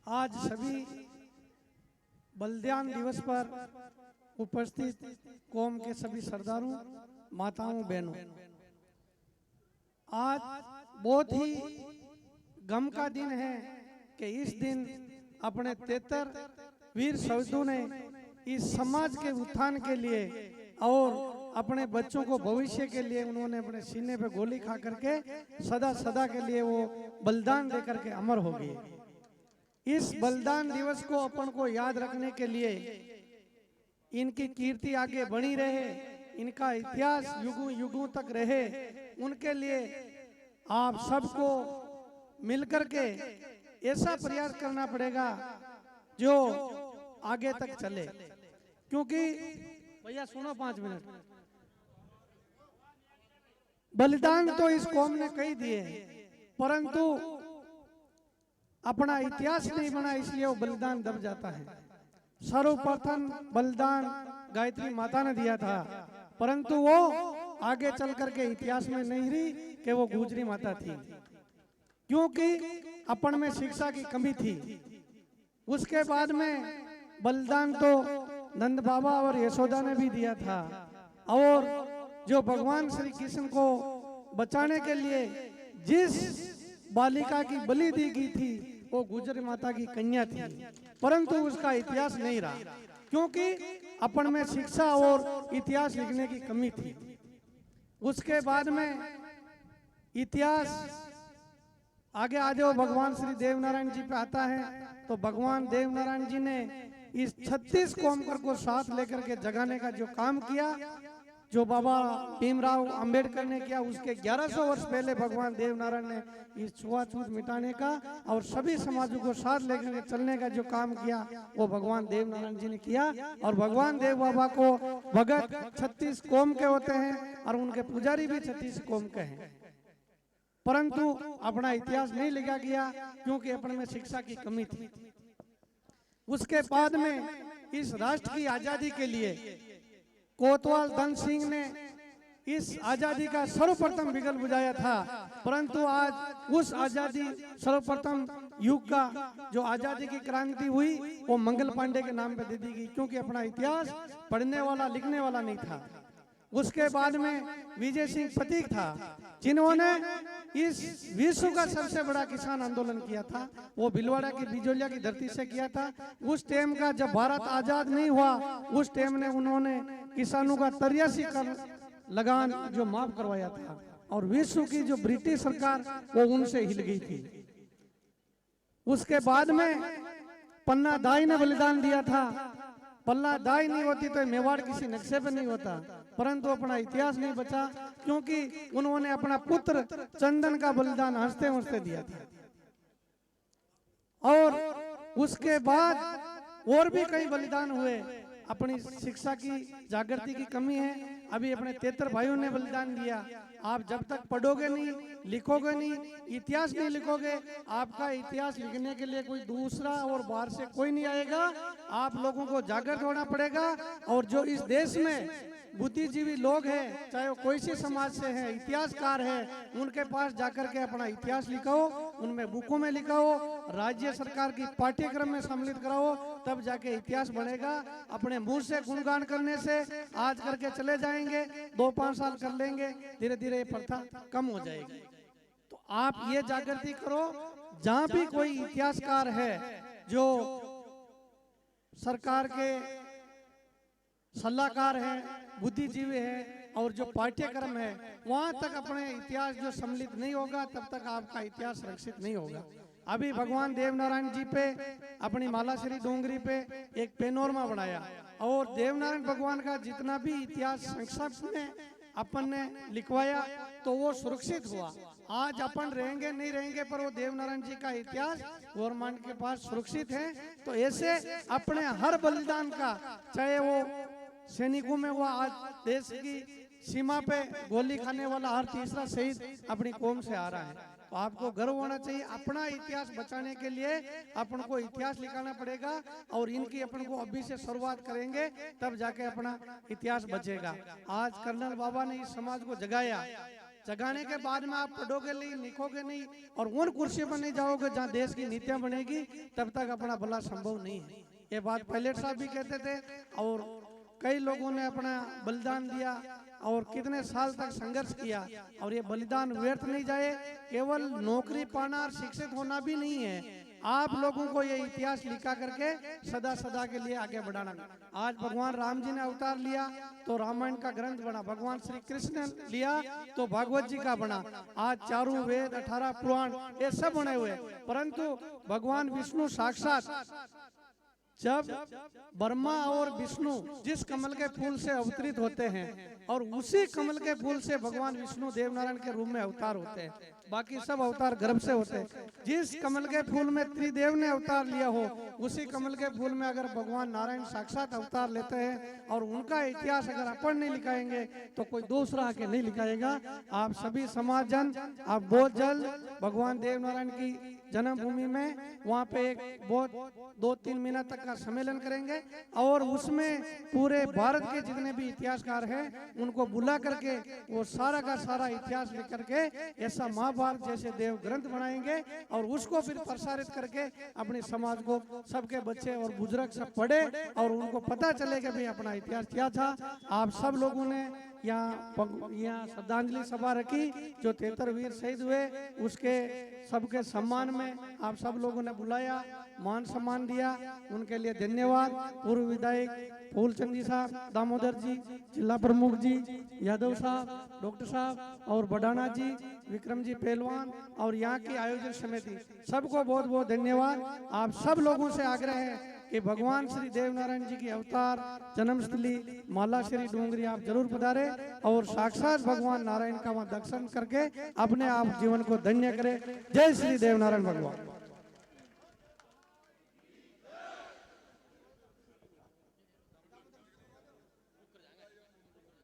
आज सभी बलिदान दिवस पर उपस्थित कौम के सभी सरदारों, माताओं, बहनों, आज बहुत ही गम का दिन है कि इस दिन अपने 73 वीर शहीदों ने इस समाज के उत्थान के लिए और अपने बच्चों को भविष्य के लिए उन्होंने अपने सीने पे गोली खा करके सदा सदा के लिए वो बलिदान दे करके अमर हो गए। इस बलिदान दिवस को अपन को याद रखने के लिए, इनकी कीर्ति आगे बनी रहे, इनका इतिहास युगों युगों तक रहे, उनके लिए आप सबको मिलकर के ऐसा प्रयास करना पड़ेगा जो आगे तक चले। क्योंकि भैया सुनो 5 मिनट, बलिदान तो इस कौम ने कई दिए, परंतु अपना इतिहास नहीं बना, इसलिए वो बलिदान दब जाता है। सर्वप्रथम बलिदान गायत्री माता ने दिया था, परंतु वो आगे चल करके इतिहास में नहीं रही कि वो गुजरी माता थी, क्योंकि अपन में शिक्षा की कमी थी। उसके बाद में बलिदान तो नंद बाबा और यशोदा ने भी दिया था, और जो भगवान श्री कृष्ण को बचाने के लिए जिस बालिका की बलि दी गई थी वो गुजरी माता की कन्या थी, परंतु उसका इतिहास नहीं रहा, क्योंकि अपन में शिक्षा और इतिहास लिखने की कमी थी। उसके बाद में इतिहास आगे आ जाओ, भगवान श्री देवनारायण जी पे आता है, तो भगवान देवनारायण जी ने इस 36 कौमकर को साथ लेकर के जगाने का जो काम किया, जो बाबा भीमराव अंबेडकर ने किया, उसके 1100 वर्ष पहले भगवान देवनारायण ने इस छुआछूत मिटाने का और सभी समाजों को साथ लेकर के चलने का जो काम किया वो भगवान देवनारायण जी ने किया। और भगवान देव बाबा को भगत 36 कौम के होते हैं और उनके पुजारी भी 36 कौम के हैं, परंतु अपना इतिहास नहीं लिखा गया क्योंकि अपने में शिक्षा की कमी थी। उसके बाद में इस राष्ट्र की आजादी के लिए कोतवाल धन सिंह ने इस आजादी का सर्वप्रथम बिगल बुझाया था, परंतु आज उस आजादी सर्वप्रथम युग का जो आजादी की क्रांति हुई वो मंगल पांडे के नाम पे दे दी गई, क्योंकि अपना इतिहास पढ़ने वाला लिखने वाला नहीं था। उसके बाद में विजय सिंह प्रतीक था, जिन्होंने इस विश्व का सबसे बड़ा किसान आंदोलन किया था, वो भिलवाड़ा की बिजोलिया की धरती से किया था। उस टाइम का जब भारत आजाद नहीं हुआ, उस टाइम ने उन्होंने किसानों का 83 कर लगान जो माफ करवाया था, और विश्व की जो ब्रिटिश सरकार वो उनसे हिल गई थी। उसके बाद में पन्ना दाई ने बलिदान दिया था। पन्ना दाई नहीं होती तो मेवाड़ किसी नक्शे पे नहीं होता, परंतु अपना इतिहास नहीं बचा, क्योंकि उन्होंने अपना पुत्र चंदन का बलिदान हंसते हंसते दिया था। और उसके बाद और भी कई बलिदान हुए। अपनी शिक्षा की जागृति की कमी है। अभी अपने 73 भाइयों ने बलिदान दिया। आप जब तक पढ़ोगे नहीं, लिखोगे नहीं, इतिहास नहीं लिखोगे, आपका इतिहास लिखने के लिए कोई दूसरा और बाहर से कोई नहीं आएगा। आप लोगों को जागृत होना पड़ेगा। और जो इस देश में बुद्धिजीवी लोग हैं, चाहे वो कोई सी समाज से है, इतिहासकार है, उनके पास जाकर के अपना इतिहास लिखाओ, उनमें बुकों में लिखाओ, राज्य सरकार की पाठ्यक्रम में सम्मिलित कराओ, तब जाके इतिहास बनेगा। अपने मुंह से गुणगान करने से आज करके चले जाएंगे, 2-5 साल कर लेंगे, धीरे धीरे ये प्रथा कम हो जाएगी। तो आप ये जागृति करो, जहां भी कोई इतिहासकार है जो सरकार के सलाहकार है, बुद्धिजीवी है, और जो पाठ्यक्रम है, वहां तक अपने इतिहास जो सम्मिलित नहीं होगा, तब तक आपका इतिहास सुरक्षित नहीं होगा। अभी भगवान देवनारायण जी पे अपनी मालाश्री डोंगरी पे एक पेनोरमा बनाया, और देवनारायण भगवान का जितना भी इतिहास संक्षिप्त में अपन ने लिखवाया तो वो सुरक्षित हुआ। आज अपन रहेंगे नहीं रहेंगे, पर वो देवनारायण जी का इतिहास गवर्नमेंट के पास सुरक्षित है। तो ऐसे अपने हर बलिदान का, चाहे वो सैनिकों में हुआ, आज देश की सीमा पे गोली खाने वाला हर तीसरा शहीद अपनी कौम से आ रहा है। तो आपको गर्व होना चाहिए। अपना इतिहास बचाने के लिए अपन को इतिहास लिखाना पड़ेगा, और इनकी अपन को अभी से शुरुआत करेंगे, तब जाके अपना इतिहास बचेगा। आज कर्नल बाबा ने इस समाज को जगाया, जगाने के बाद में आप पढ़ोगे नहीं, लिखोगे नहीं और उन कुर्सी पर नहीं जाओगे जहाँ देश की नीतियां बनेगी, तब तक अपना भला संभव नहीं है। ये बात पायलट साहब भी कहते थे और कई लोगों ने अपना बलिदान दिया और कितने साल तक संघर्ष किया, और ये बलिदान व्यर्थ नहीं जाए। केवल नौकरी पाना और शिक्षित होना भी नहीं है, आप लोगों को ये इतिहास लिखा करके सदा सदा के लिए आगे बढ़ाना। आज भगवान राम जी ने अवतार लिया तो रामायण का ग्रंथ बना, भगवान श्री कृष्ण ने लिया तो भागवत जी का बना, आज चारों वेद 18 पुराण ये सब बने हुए। परंतु भगवान विष्णु साक्षात जब ब्रह्मा और विष्णु जिस कमल के फूल से अवतरित होते हैं और उसी कमल के फूल से भगवान विष्णु देवनारायण के रूप में अवतार होते हैं, बाकी सब अवतार गर्भ से होते हैं। जिस कमल के फूल में त्रिदेव ने अवतार लिया हो, उसी कमल के फूल में अगर भगवान नारायण साक्षात अवतार लेते हैं और उनका इतिहास अगर अपन नहीं लिखाएंगे तो कोई दूसरा आके नहीं लिखाएगा। आप सभी समाज जन आप बहुत जल्द भगवान देवनारायण की जन्मभूमि में वहाँ पे एक बहुत 2-3 महीना तक का सम्मेलन करेंगे और उसमें पूरे भारत के जितने भी इतिहासकार हैं उनको बुला करके वो सारा का सारा इतिहास लिख करके ऐसा महाभारत जैसे देव ग्रंथ बनाएंगे और उसको फिर प्रसारित करके अपने समाज को सबके बच्चे और बुजुर्ग सब पढ़े और उनको पता चले कि भाई अपना इतिहास क्या था। आप सब लोगों ने यहाँ श्रद्धांजलि सभा रखी, जो 73 वीर शहीद हुए उसके सबके सम्मान में आप सब लोगों ने बुलाया, मान सम्मान दिया, उनके लिए धन्यवाद। पूर्व विधायक फूलचंद जी साहब, दामोदर जी, जिला प्रमुख जी, यादव साहब, डॉक्टर साहब और बडाना जी, विक्रम जी पहलवान और यहाँ की आयोजन समिति, सबको बहुत बहुत धन्यवाद। आप सब लोगों से आग्रह है कि भगवान श्री देवनारायण जी की अवतार जन्मस्थली माला श्री डूंगरी आप जरूर पधारे और साक्षात भगवान नारायण का वहाँ दर्शन करके अपने आप जीवन को धन्य करें। जय श्री देवनारायण भगवान।